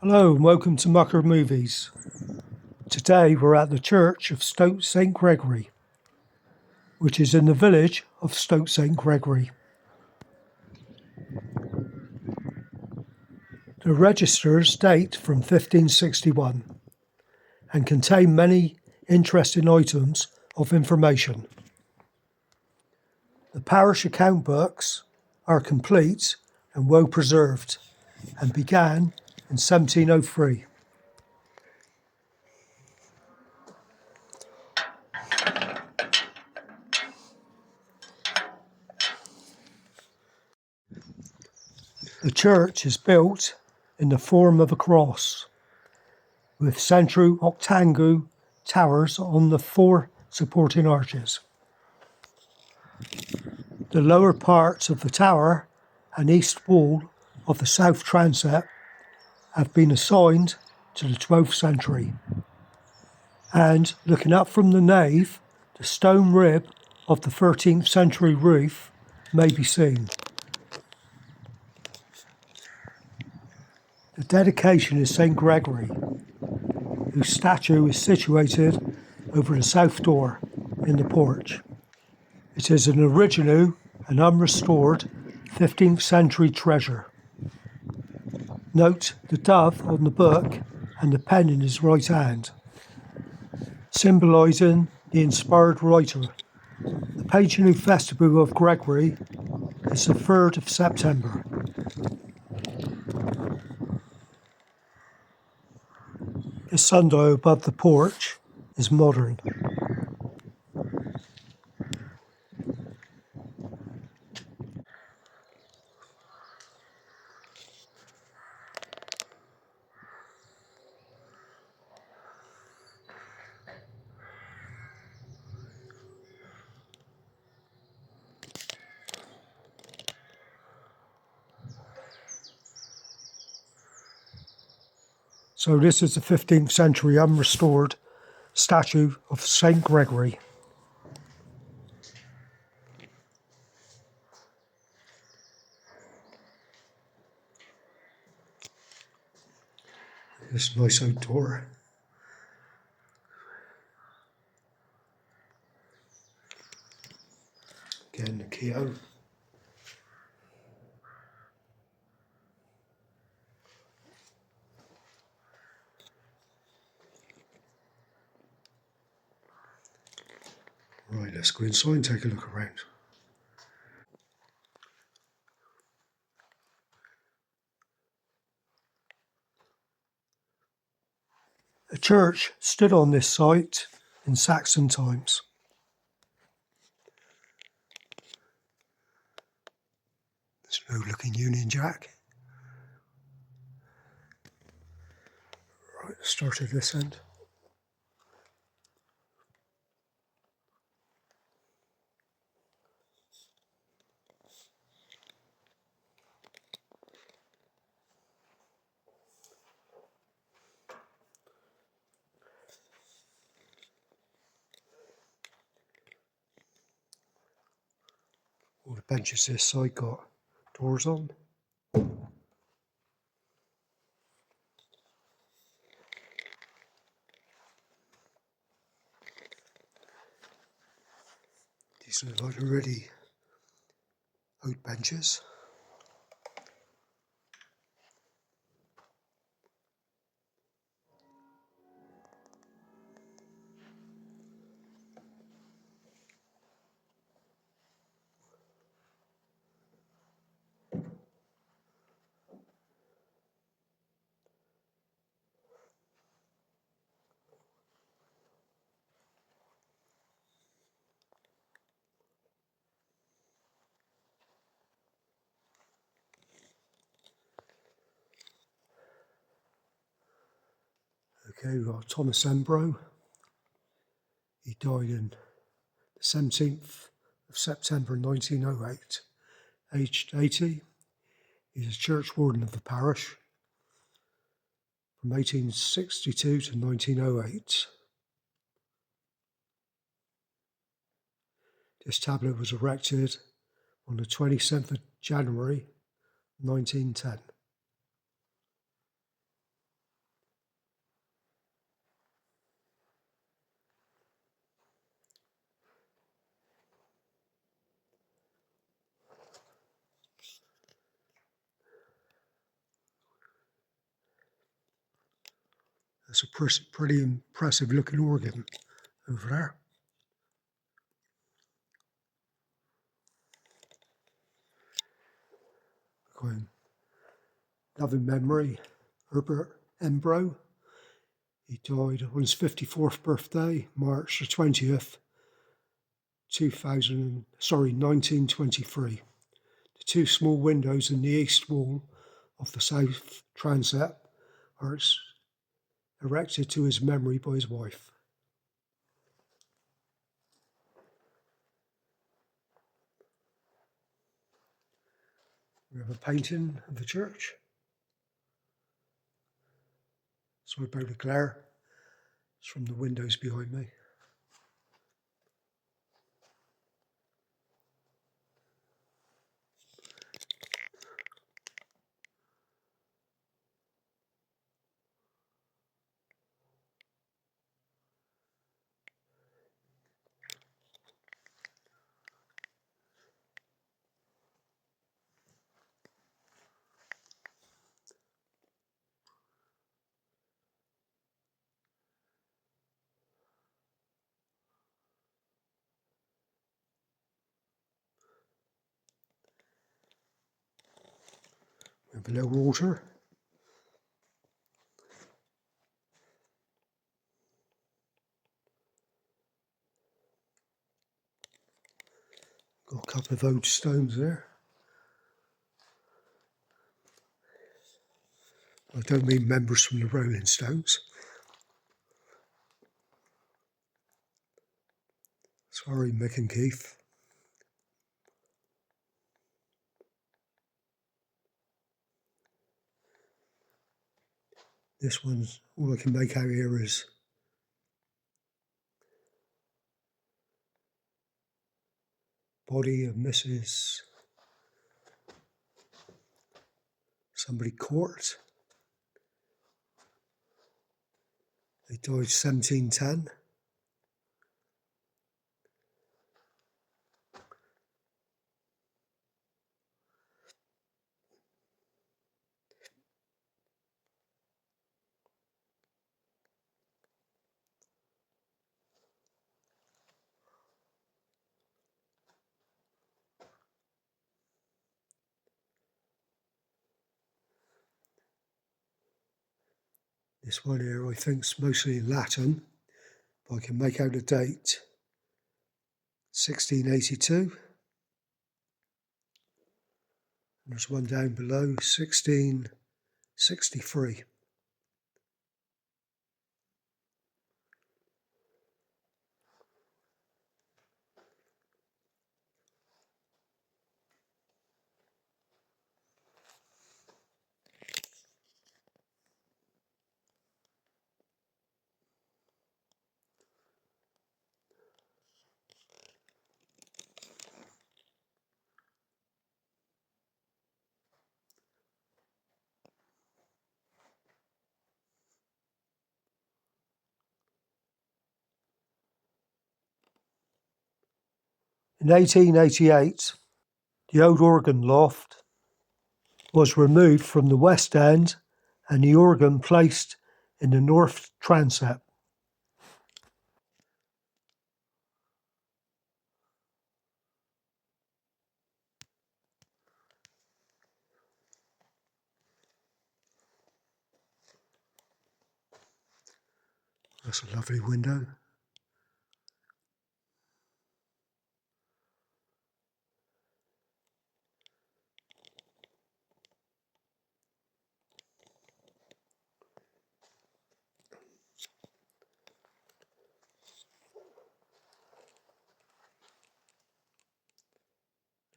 Hello and welcome to Mucker Movies. Today we're at the Church of Stoke St Gregory, which is in the village of Stoke St Gregory. The registers date from 1561 and contain many interesting items of information. The parish account books are complete and well preserved and began in 1703. The church is built in the form of a cross, with central octagonal towers on the four supporting arches. The lower parts of the tower and east wall of the south transept have been assigned to the 12th century. And looking up from the nave, the stone rib of the 13th century roof may be seen. The dedication is St Gregory, whose statue is situated over the south door in the porch. It is an original and unrestored 15th century treasure. Note the dove on the book and the pen in his right hand, symbolising the inspired writer. The patronal festival of Gregory is the 3rd of September. The sundial above the porch is modern. So this is the 15th century unrestored statue of St Gregory. This nice outdoor. Again, the key out. Right, let's go inside and take a look around. A church stood on this site in Saxon times. There's no looking Union Jack. Right, let's start at this end. All the benches this side got doors on. These are like already oak benches. Okay, we've got Thomas Embro. He died in the 17th of September 1908, aged 80. He's a church warden of the parish from 1862 to 1908. This tablet was erected on the 27th of January 1910. That's a pretty impressive looking organ over there. Going, loving memory, Herbert Embro. He died on his 54th birthday, March the 20th, 1923. The two small windows in the east wall of the south transept are erected to his memory by his wife. We have a painting of the church. Sorry about the glare. It's from the windows behind me. We have a little altar. Got a couple of old stones there. I don't mean members from the Rolling Stones. Sorry, Mick and Keith. This one's, all I can make out here is body of Mrs. somebody Court. They died 1710. This one here I think is mostly in Latin, but I can make out the date, 1682. And there's one down below, 1663. In 1888, the old organ loft was removed from the west end and the organ placed in the north transept. That's a lovely window.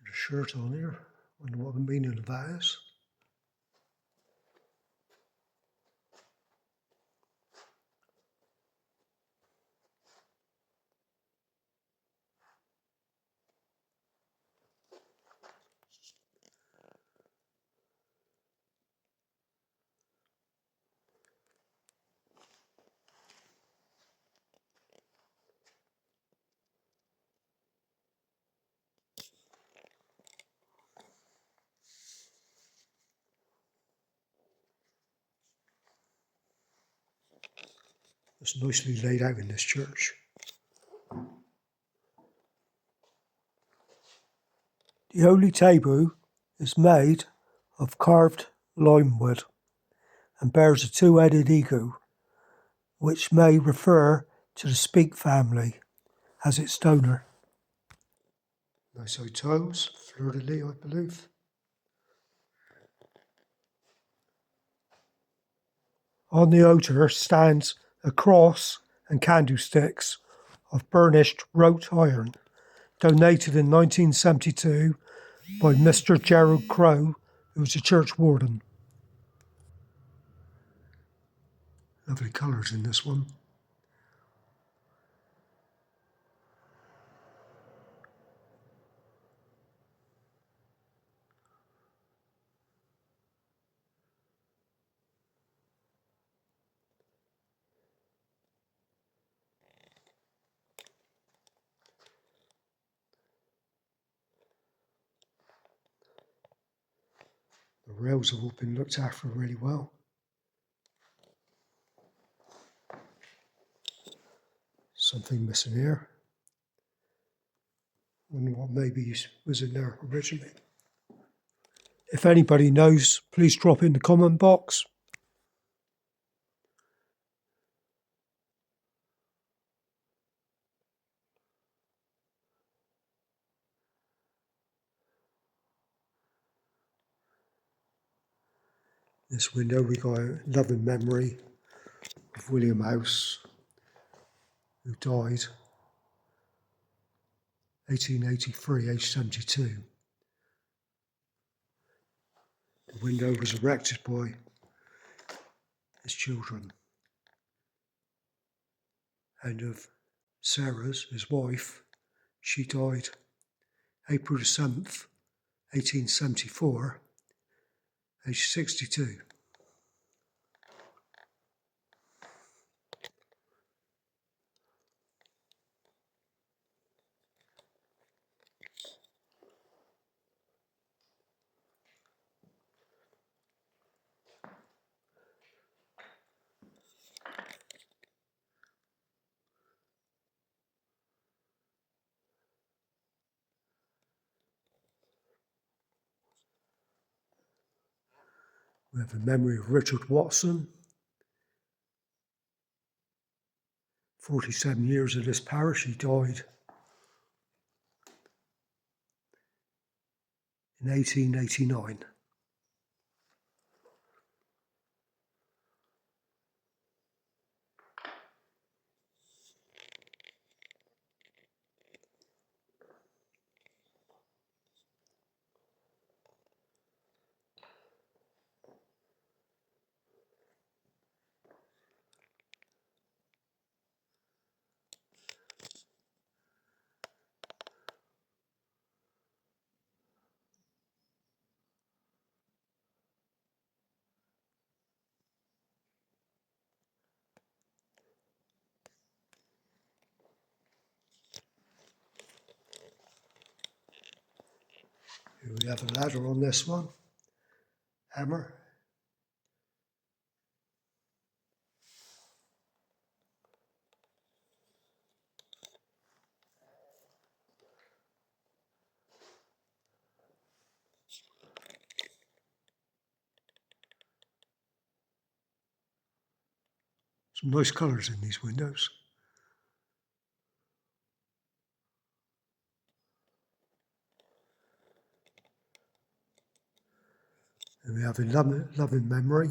There's a shirt on here. Wonder what the meaning of that is. It's nicely laid out in this church. The holy table is made of carved lime wood and bears a two-headed eagle, which may refer to the Speke family as its donor. Nice old tiles, fleur-de-lis, I believe. On the altar stands a cross and candlesticks of burnished wrought iron, donated in 1972 by Mr. Gerald Crowe, who was a church warden. Lovely colours in this one. The rails have all been looked after really well. Something missing here. Wonder what maybe was in there originally. If anybody knows, please drop in the comment box. This window we got a loving memory of William House, who died 1883, aged 72. The window was erected by his children, and of Sarah's, his wife, she died April the 7th, 1874, aged 62. We have a memory of Richard Watson, 47 years of this parish. He died in 1889. Here we have a ladder on this one, hammer. Some nice colours in these windows. And we have a loving memory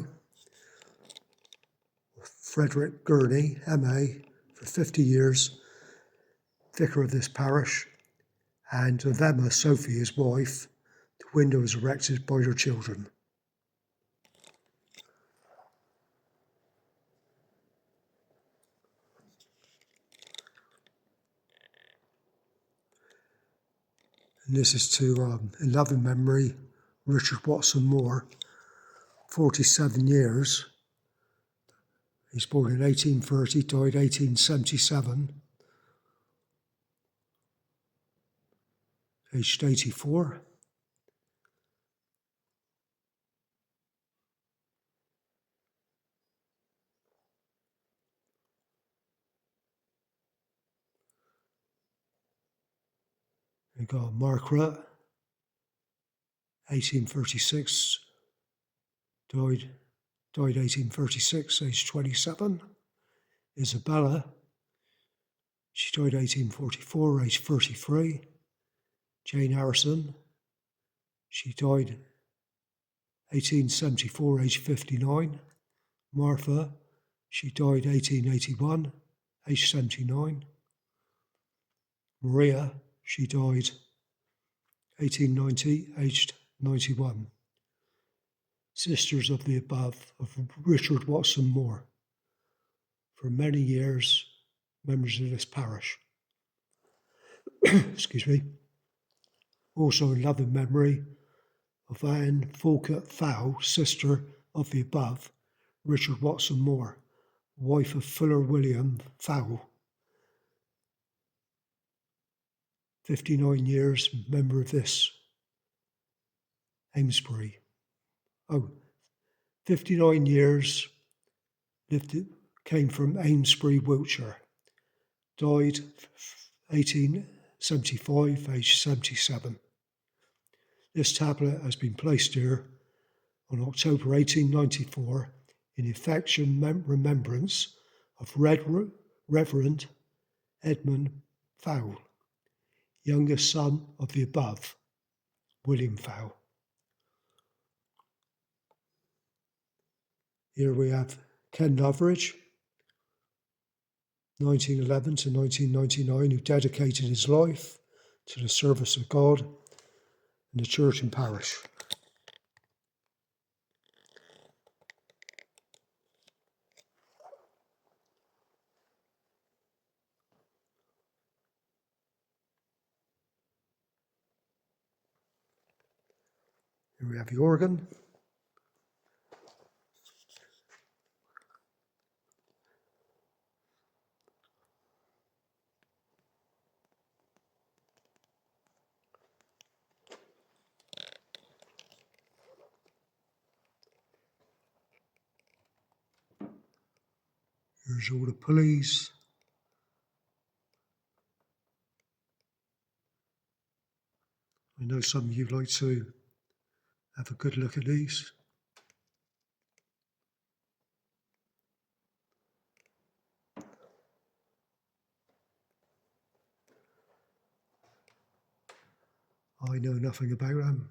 of Frederick Gurney, MA, for 50 years, vicar of this parish, and of Emma, Sophie, his wife. The window was erected by their children. And this is to, in loving memory, Richard Watson Moore, 47 years. He's born in 1830, died 1877, aged 84. We've got Mucker, 1836, died 1836, aged 27. Isabella, she died 1844, aged 33. Jane Harrison, she died 1874, aged 59. Martha, she died 1881, aged 79. Maria, she died 1890, aged 91. Sisters of the above of Richard Watson Moore. For many years, members of this parish. Excuse me. Also in loving memory of Anne Falkett Fowl, sister of the above, Richard Watson Moore, wife of Fuller William Fowl. 59 years, member of this Amesbury. 59 years, came from Amesbury, Wiltshire. Died 1875, aged 77. This tablet has been placed here on October 1894 in affection remembrance of Reverend Edmund Fowl, youngest son of the above, William Fowl. Here we have Ken Loveridge, 1911 to 1999, who dedicated his life to the service of God and the church and parish. Here we have the organ. Here's all the pulleys. I know some of you like to have a good look at these. I know nothing about them.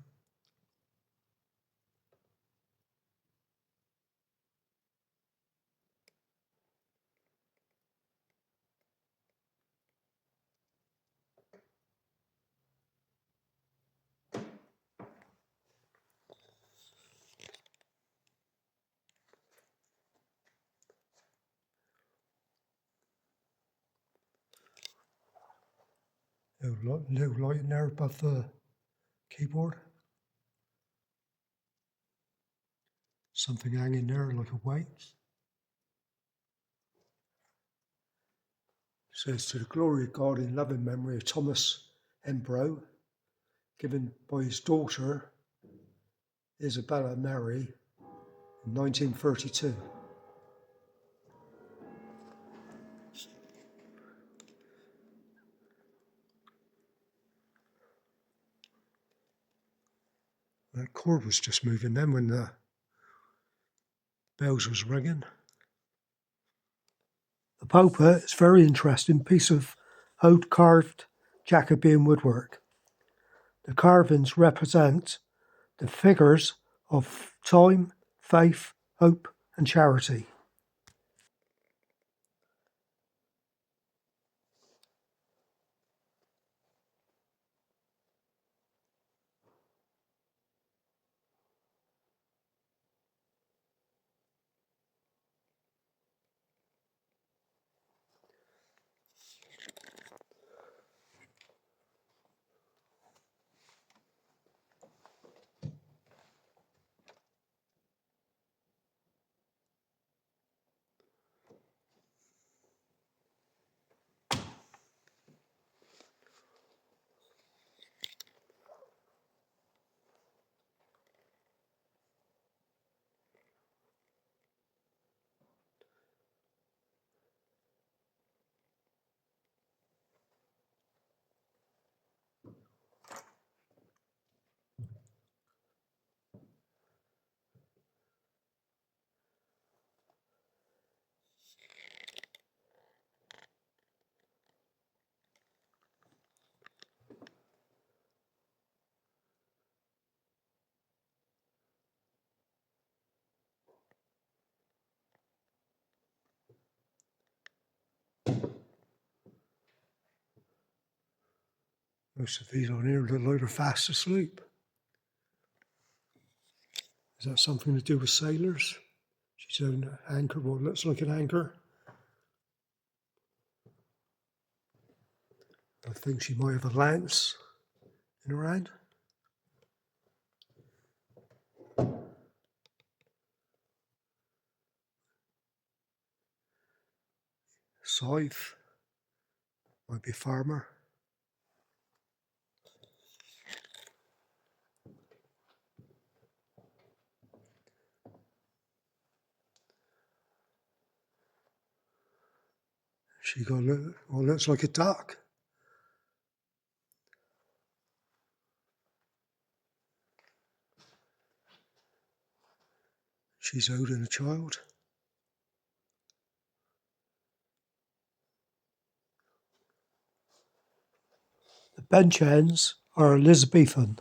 Little light in there above the keyboard. Something hanging there like a weight. It says, to the glory of God in loving memory of Thomas Embro, given by his daughter Isabella Mary in 1932. That cord was just moving then when the bells was ringing. The pulpit is a very interesting piece of old carved Jacobean woodwork. The carvings represent the figures of time, faith, hope and charity. Most of these on here look like they're fast asleep. Is that something to do with sailors? She's on an anchor, what looks like an anchor. I think she might have a lance in her hand. Scythe. Might be a farmer. She got what looks like a duck. She's holding a child. The bench ends are Elizabethan.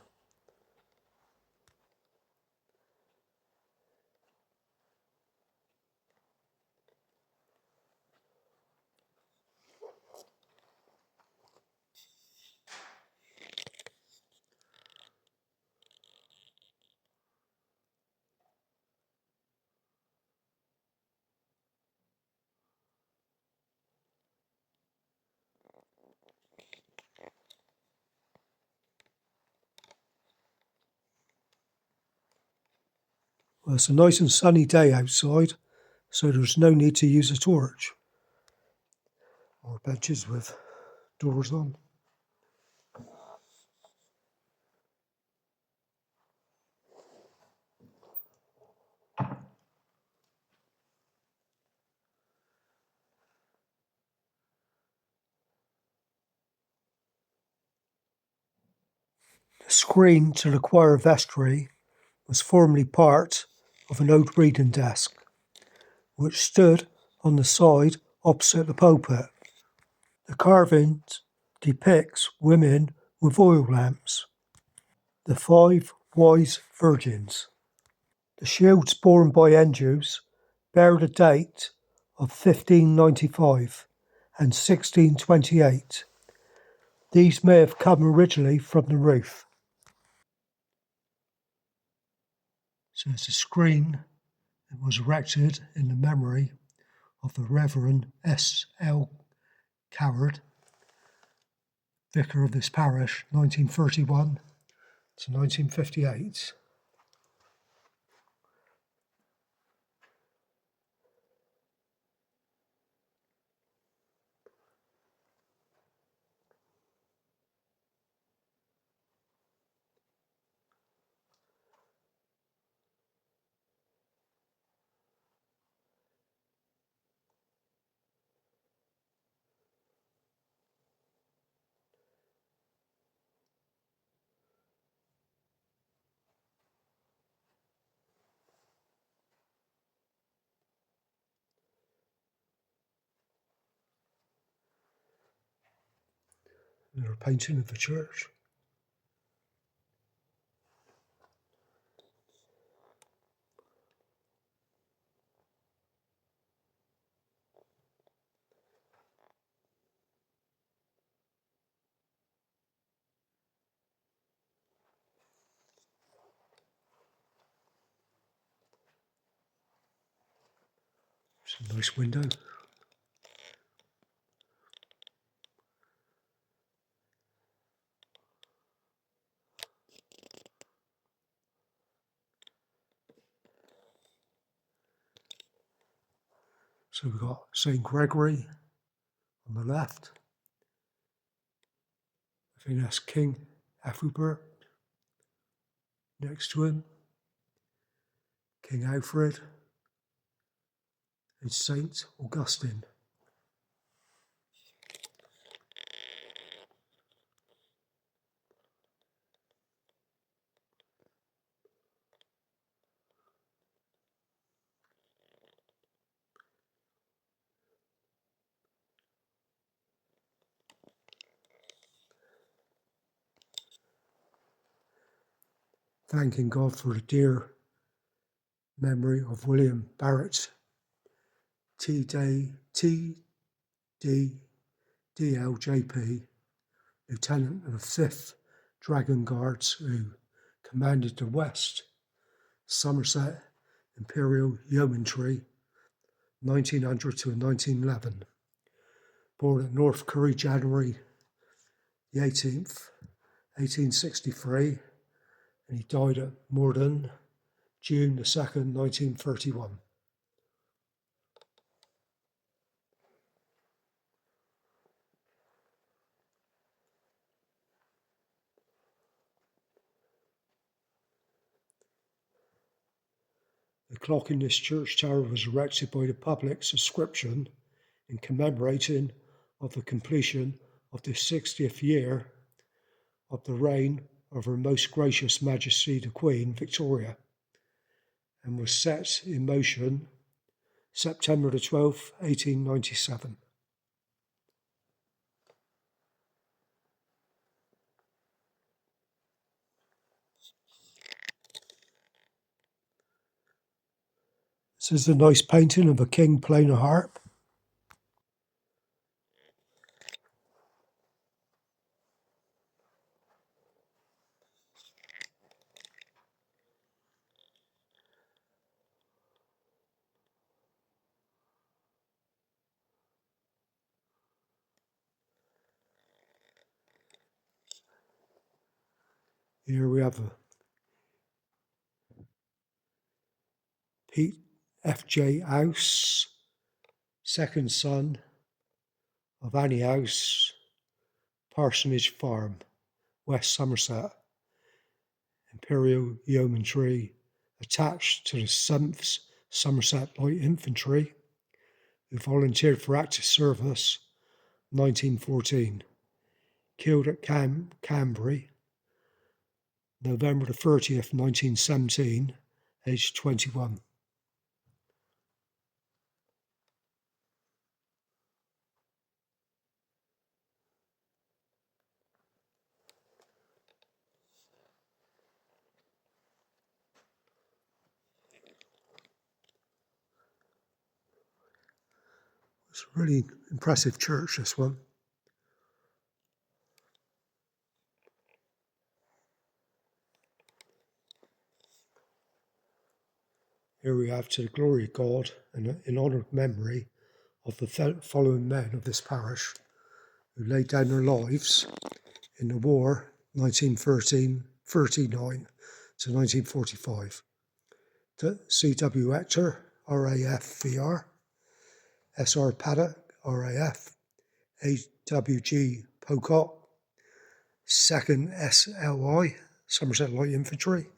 Well, it's a nice and sunny day outside, so there's no need to use a torch. Or benches with doors on. The screen to the choir vestry was formerly part of an old reading desk, which stood on the side opposite the pulpit. The carving depicts women with oil lamps. The 5 wise virgins. The shields borne by Andrews bear the date of 1595 and 1628. These may have come originally from the roof. So it's a screen that was erected in the memory of the Reverend S.L. Coward, vicar of this parish, 1931 to 1958. Another painting of the church. It's a nice window. So we've got St Gregory on the left. I think that's King Alfred. Next to him, King Alfred and Saint Augustine. Thanking God for the dear memory of William Barrett, TD, DLJP, lieutenant of the 5th Dragon Guards, who commanded the West Somerset Imperial Yeomanry 1900 to 1911. Born at North Curry, January the 18th, 1863, and he died at Morden, June the 2nd, 1931. The clock in this church tower was erected by the public subscription in commemorating of the completion of the 60th year of the reign of Her Most Gracious Majesty the Queen Victoria, and was set in motion September the 12th, 1897. This is a nice painting of a king playing a harp. Here we have a Pete F.J. House, second son of Annie House, Parsonage Farm, West Somerset, Imperial Yeomanry, attached to the 7th Somerset Light Infantry, who volunteered for active service 1914. Killed at Cambrai, November the 30th, 1917, aged 21. It's a really impressive church, this one. Here we have to the glory of God and in honour of memory of the following men of this parish who laid down their lives in the war 1939 to 1945. C.W. Hector, RAF VR, S.R. Paddock, RAF, A.W.G. Pocock, 2nd SLI, Somerset Light Infantry,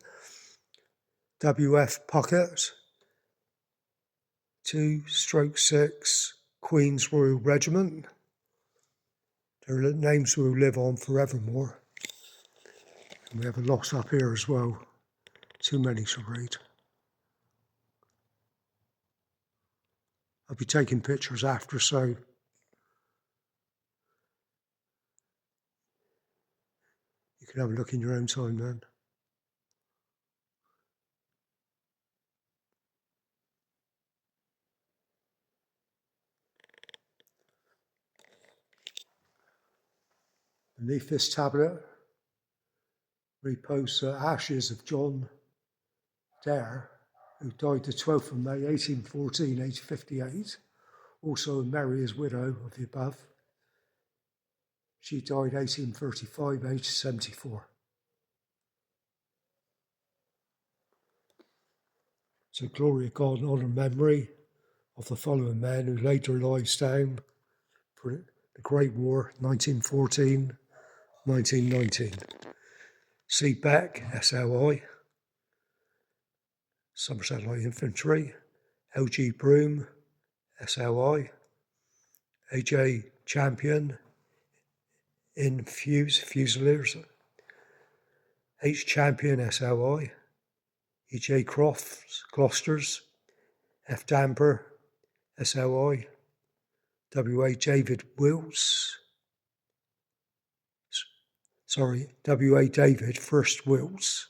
W.F. Puckett, 2/6 Queen's Royal Regiment. Their names will live on forevermore. And we have a lot up here as well. Too many to read. I'll be taking pictures after, so you can have a look in your own time then. Beneath this tablet repose the ashes of John Dare, who died the 12th of May 1814, aged 58. Also Mary, his widow, of the above. She died 1835, aged 74. So glory of God and honour and memory of the following men who laid their lives down for the Great War, 1914, 1919. C. Beck, SLI, Somerset Light Infantry, L.G. Broom, SLI, A.J. Champion, in Fusiliers, H. Champion, SLI, E.J. Crofts, Gloucesters, F. Damper, SLI, W.A. David Wilts, W.A. David, 1st Wilts.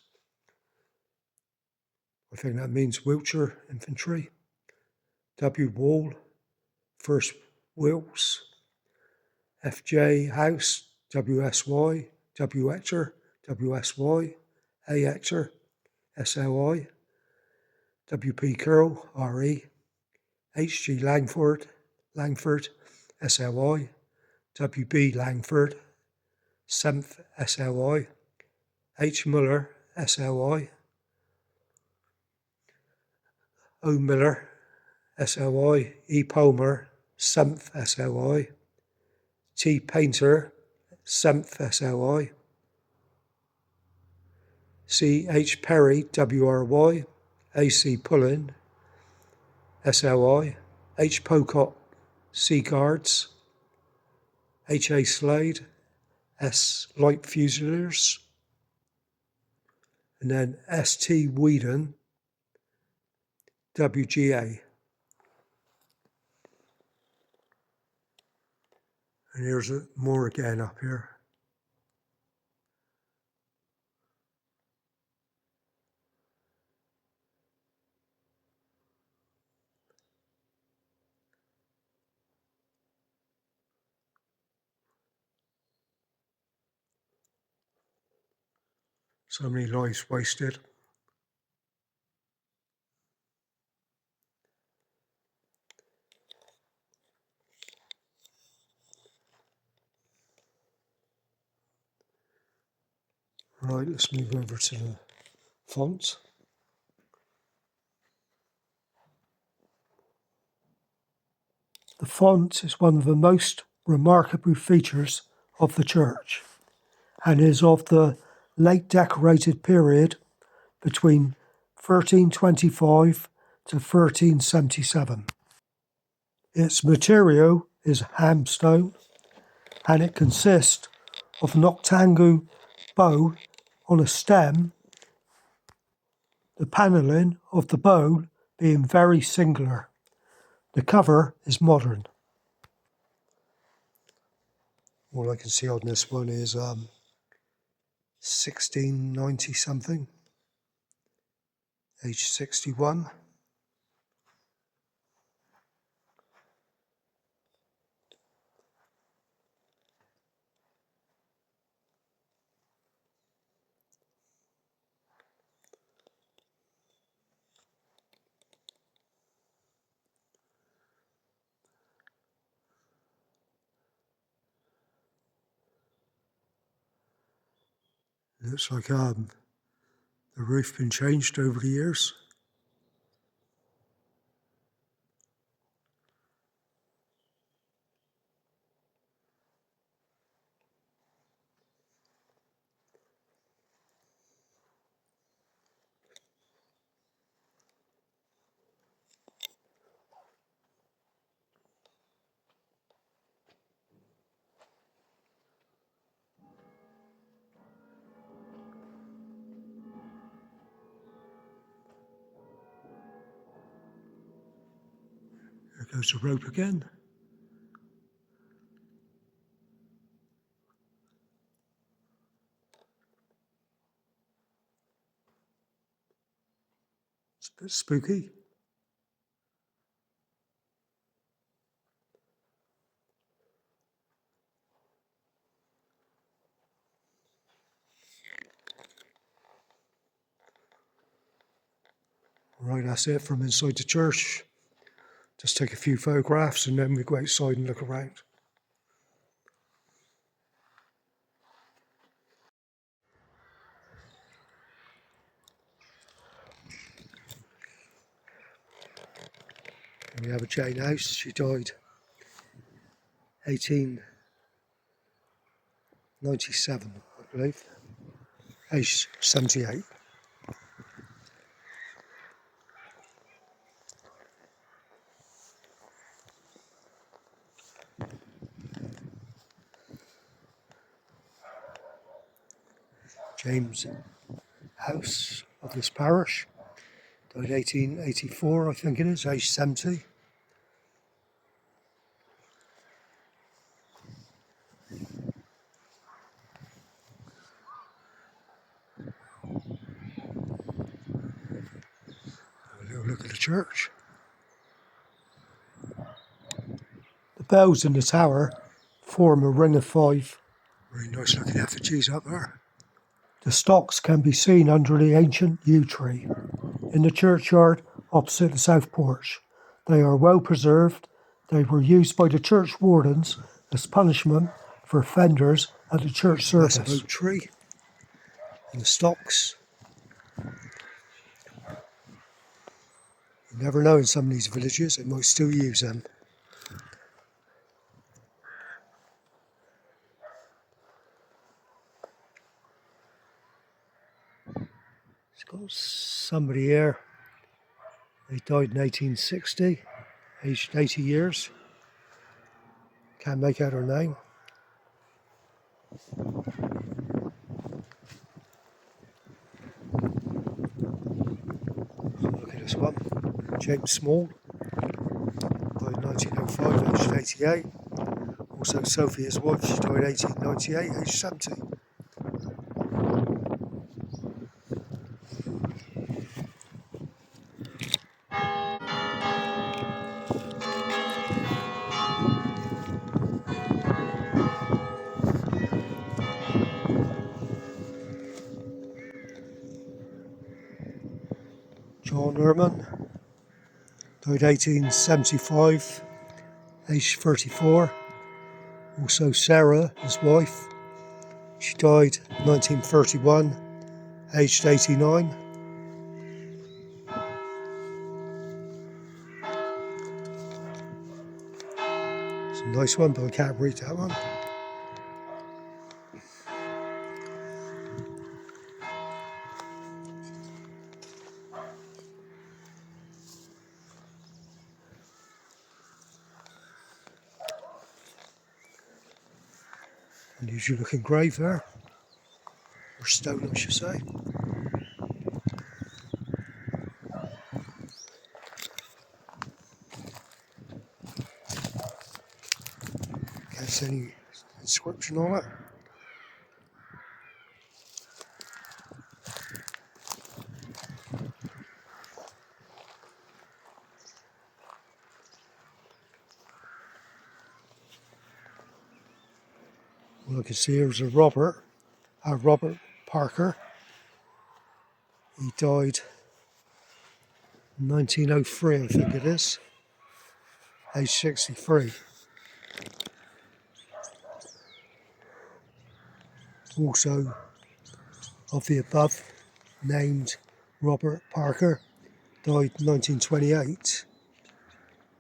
I think that means Wiltshire Infantry. W. Wall, 1st Wilts. F.J. House, WSY, W Hector, WSY, A Hector, SLI, WP Curl, RE, HG Langford, SLI, WB Langford, 7th SLI, H Muller, SLI, O Miller, SLI, E Palmer, 7th SLI, T Painter, 7th SLI, C H Perry, WRY, AC Pullen, SLI, H Pocock, C Guards, HA Slade, S Light Fusiliers, and then ST Whedon, WGA. And here's more again up here. So many lives wasted. Right, let's move over to the font. The font is one of the most remarkable features of the church and is of the late decorated period between 1325 to 1377. Its material is hamstone and it consists of an octagonal bow on a stem, the panelling of the bow being very singular. The cover is modern. All I can see on this one is 1690 something, age 61. Looks like the roof been changed over the years. There goes the rope again. It's a bit spooky. Right, that's it from inside the church. Just take a few photographs and then we go outside and look around. And we have a Jane House. She died 1897, I believe, age 78. James House of this parish, died 1884, I think it is, age 70. A little look at the church. The bells in the tower form a ring of 5 Really nice looking effigies up there. The stocks can be seen under the ancient yew tree in the churchyard opposite the south porch. They are well preserved. They were used by the church wardens as punishment for offenders at the church service. Massive oak tree and the stocks. You never know, in some of these villages they might still use them. It's got somebody here. They died in 1860, aged 80 years. Can't make out her name. Look at this one. James Small, died in 1905, aged 88. Also Sophie, his wife, she died 1898, aged 70. John Ehrman, died 1875, aged 34. Also Sarah, his wife, she died 1931, aged 89. It's a nice one, but I can't read that one. Unusual looking grave there, or stone I should say. Can't see any inscription on it. All I can see here is a Robert Parker. He died in 1903, I think it is, aged 63. Also, of the above named Robert Parker, died 1928.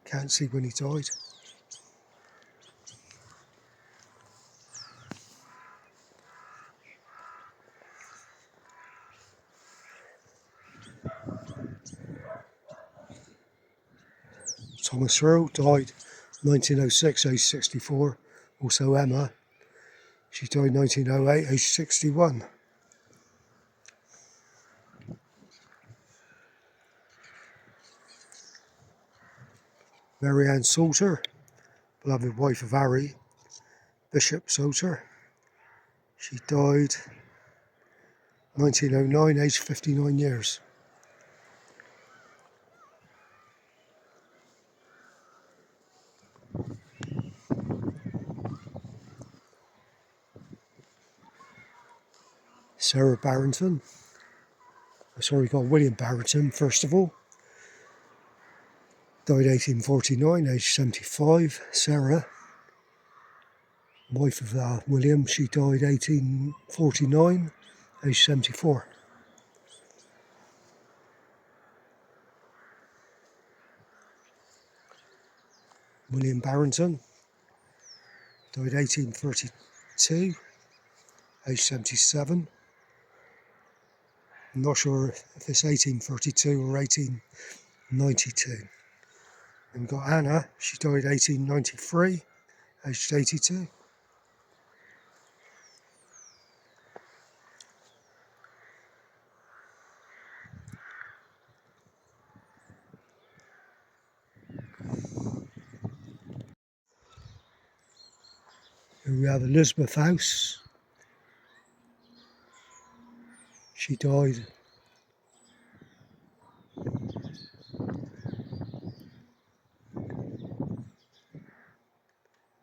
Can't see when he died. Thomas Earl died 1906, aged 64. Also Emma, she died 1908, aged 61. Mary Ann Salter, beloved wife of Harry, Bishop Salter. She died 1909, aged 59 years. Sarah Barrington. Sorry, got William Barrington first of all. Died 1849, aged 75. Sarah, wife of William, she died 1849, aged 74. William Barrington died 1832, aged 77. I'm not sure if it's 1832 or 1892. And we've got Anna, she died 1893, aged 82. Here we have Elizabeth House. She died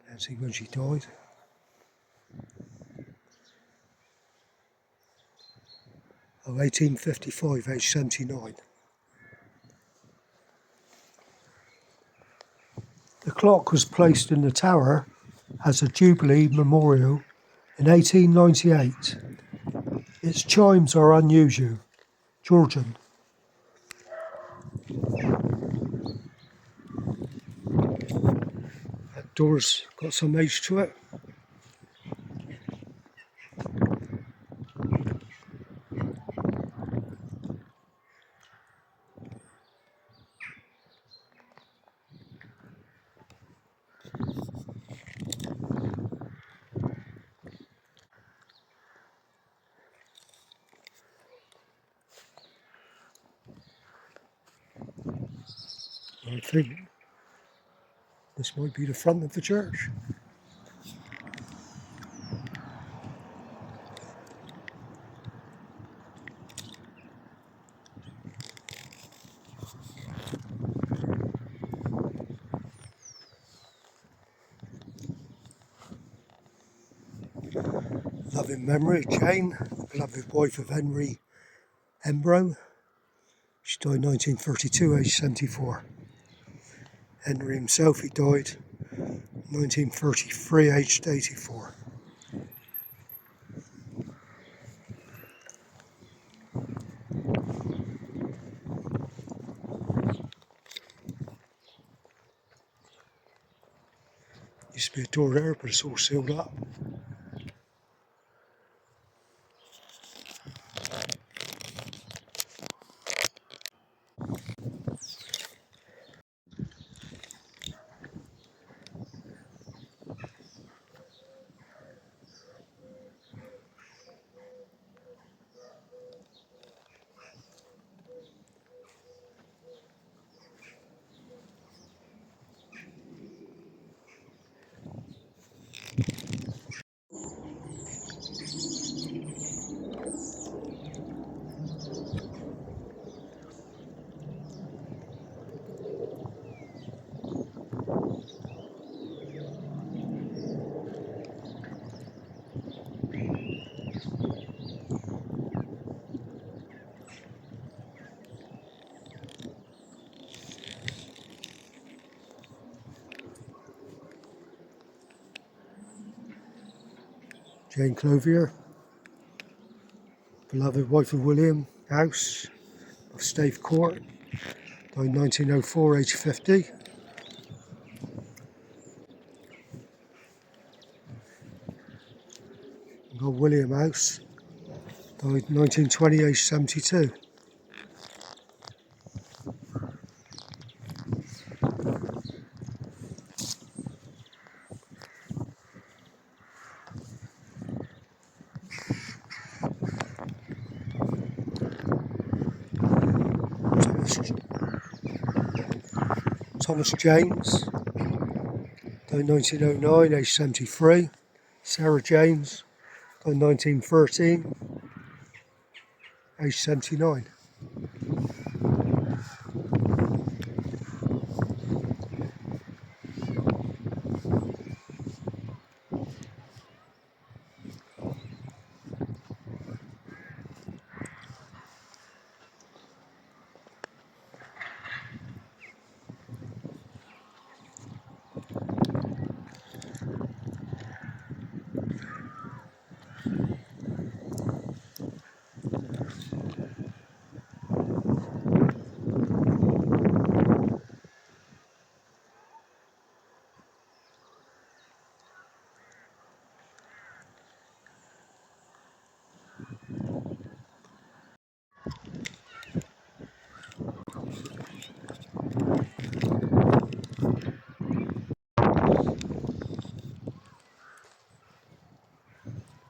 can't see when she died. 1855, aged 79. The clock was placed in the tower as a Jubilee memorial in 1898. Its chimes are unusual, Georgian. That door's got some age to it. I think this might be the front of the church. Loving memory of Jane, the beloved wife of Henry Embro. She died 1932, aged 74. Henry himself, he died 1933, aged 84. Used to be a door there, but it's all sealed up. Jane Clothier, beloved wife of William House of Stave Court, died 1904, aged 50. We've got William House, died 1920, aged 72. Thomas James, died 1909, aged 73. Sarah James, died 1913, aged 79.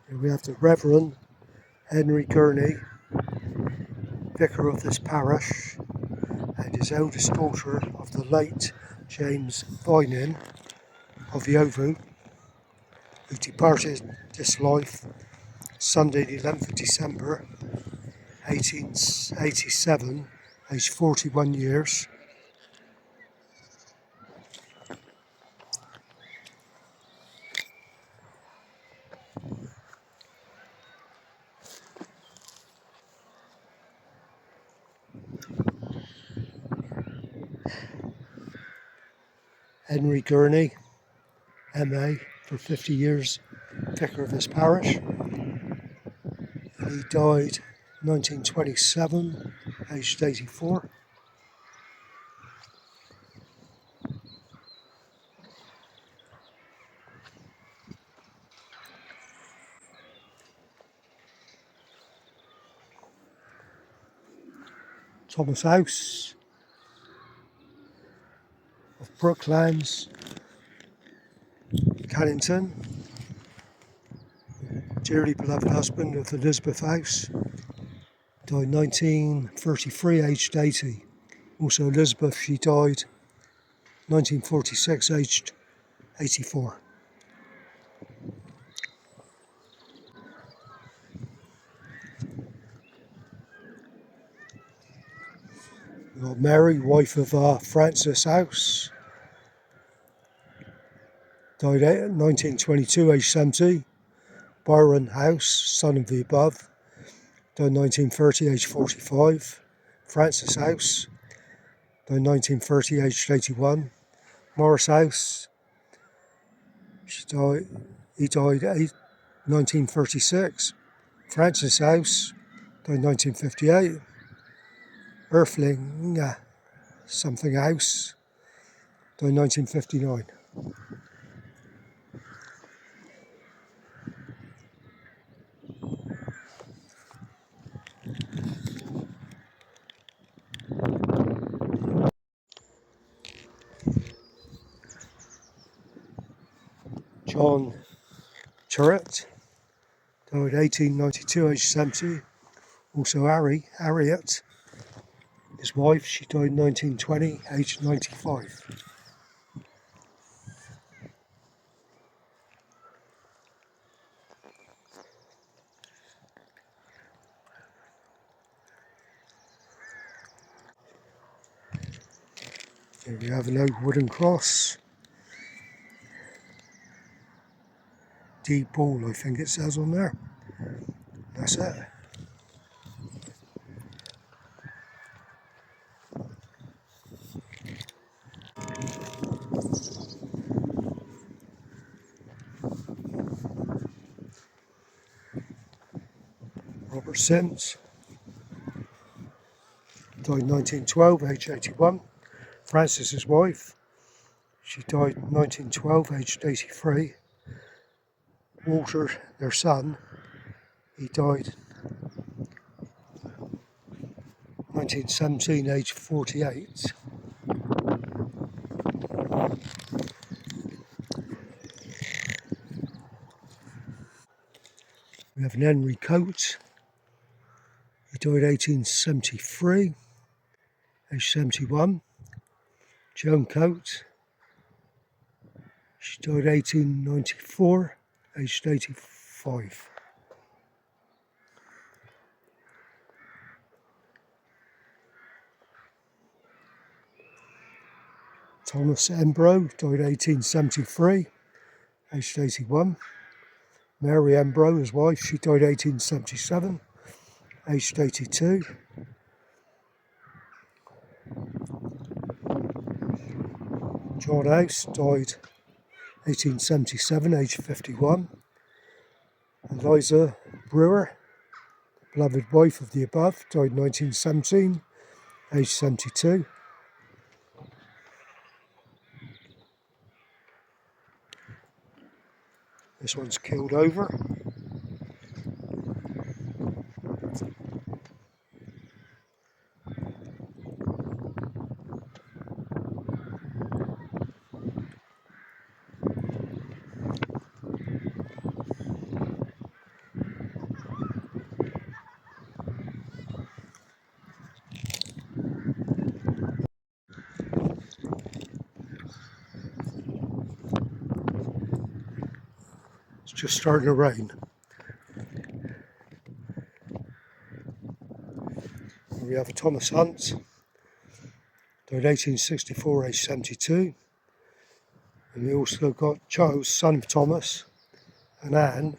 Here we have the Reverend Henry Gurney, vicar of this parish, and his eldest daughter of the late James Vining of the Yeovil, who departed this life Sunday the 11th of December 1887, aged 41 years. Henry Gurney, MA, for 50 years, vicar of his parish. He died 1927, aged 84. Thomas House of Brooklands, Cannington, dearly beloved husband of Elizabeth House, died 1933, aged 80. Also Elizabeth, she died 1946, aged 84. We've got Mary, wife of Francis House, died 1922, aged 70. Byron House, son of the above, died 1930, aged 45. Francis House, died 1930, aged 81. Morris House, he died 1936. Francis House, died 1958. Earthling something House, died 1959. John Turret, died 1892, aged 70. Also Harriet, his wife, she died 1920, aged 95. Here we have an old wooden cross. D Ball, I think it says on there. That's it. Robert Sims, died 1912, aged 81. Francis's wife, she died 1912, aged 83. Walter, their son, he died 1917, aged 48. We have an Henry Coates, he died 1873, aged 71. Joan Coates, she died 1894, aged 85. Thomas Embro, died 1873, aged 81. Mary Embro, his wife, she died 1877, aged 82. John House, died 1877, aged 51. Eliza Brewer, beloved wife of the above, died 1917, aged 72. This one's killed over. It's just starting to rain. We have a Thomas Hunt, died 1864, aged 72. And we also got Charles, son of Thomas, and Anne,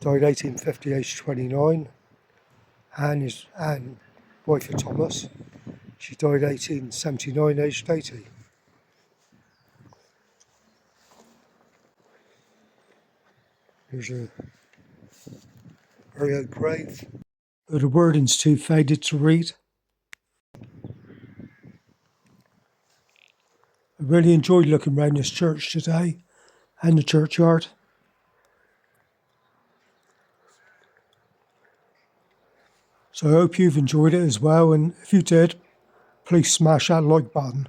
died 1850, aged 29. Anne, wife of Thomas, she died 1879, aged 80. There's a very old grave, but the wording's too faded to read. I really enjoyed looking around this church today and the churchyard. So I hope you've enjoyed it as well, and if you did, please smash that like button.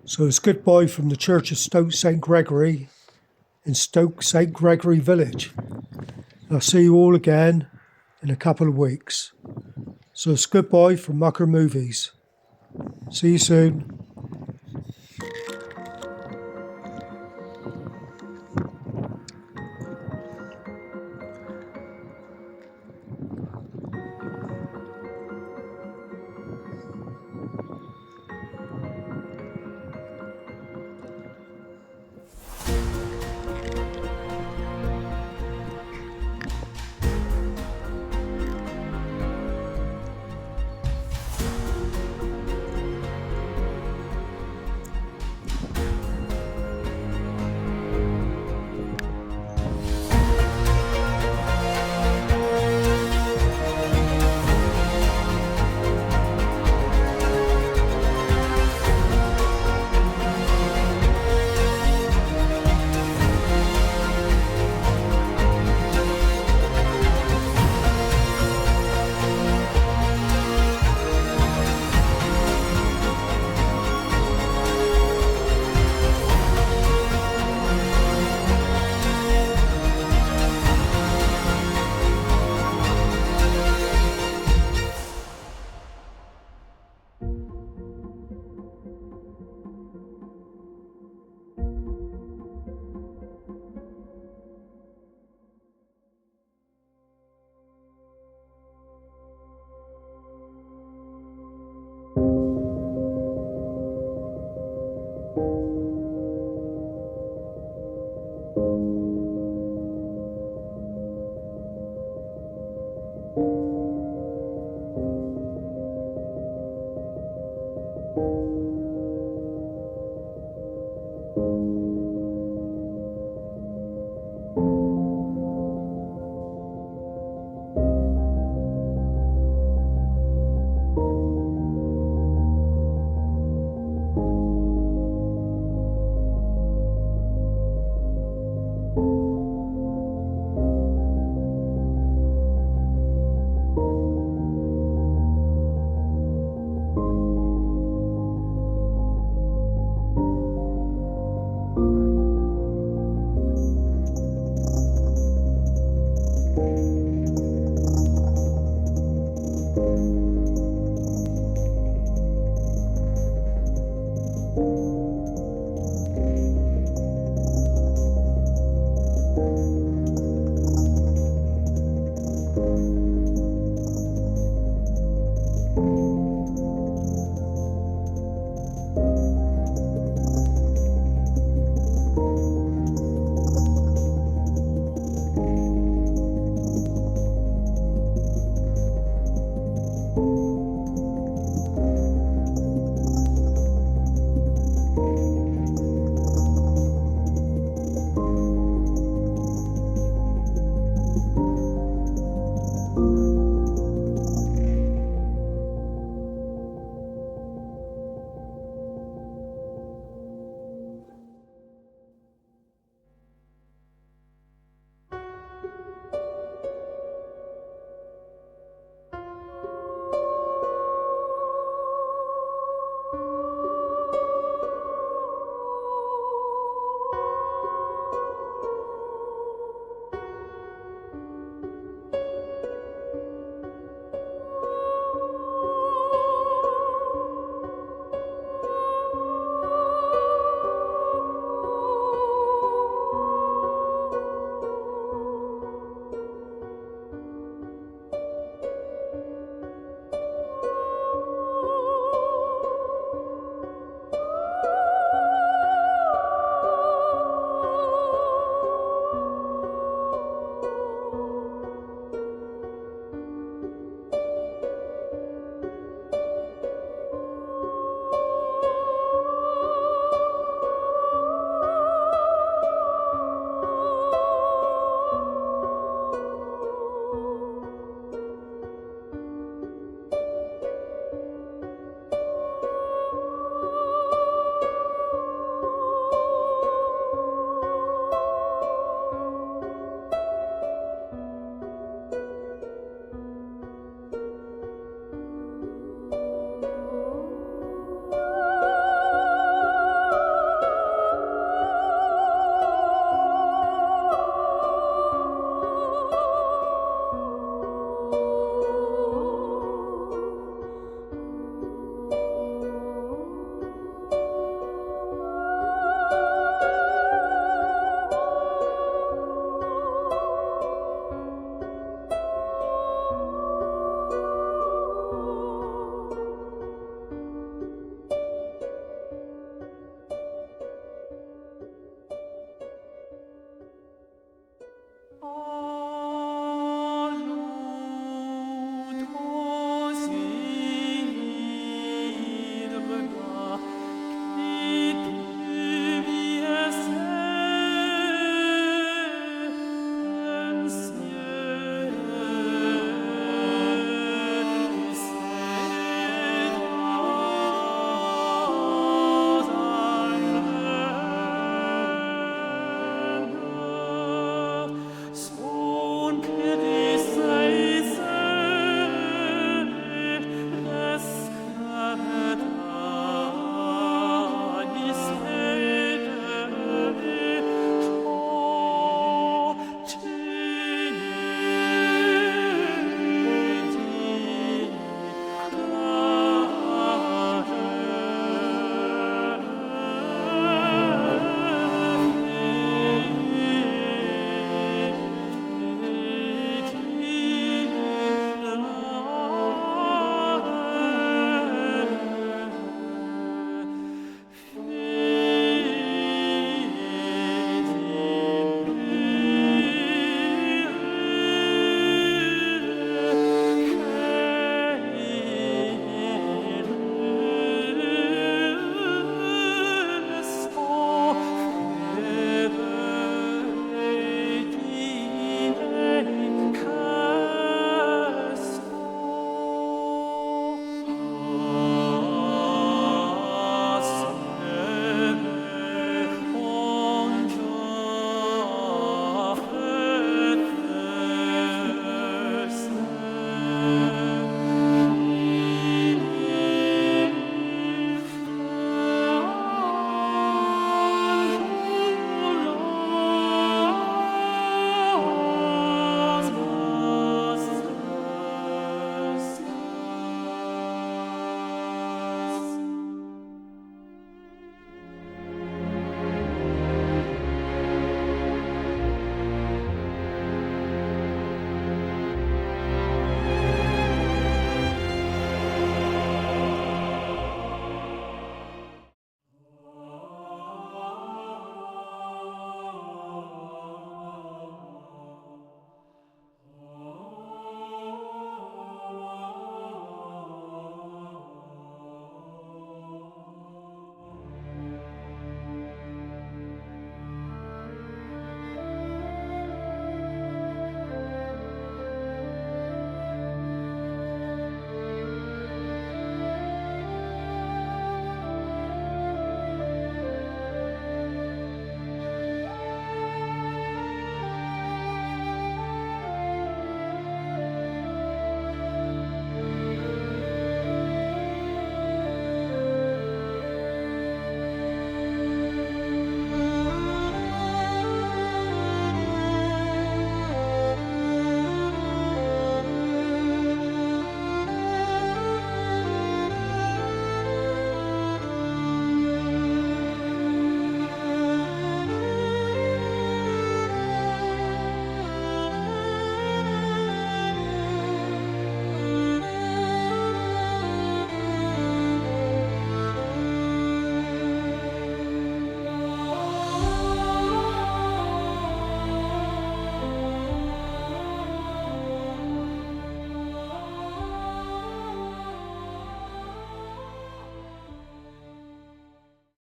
So it's goodbye from the Church of Stoke St Gregory in Stoke St Gregory village. I'll see you all again in a couple of weeks. So it's goodbye from Mucker Movies. See you soon.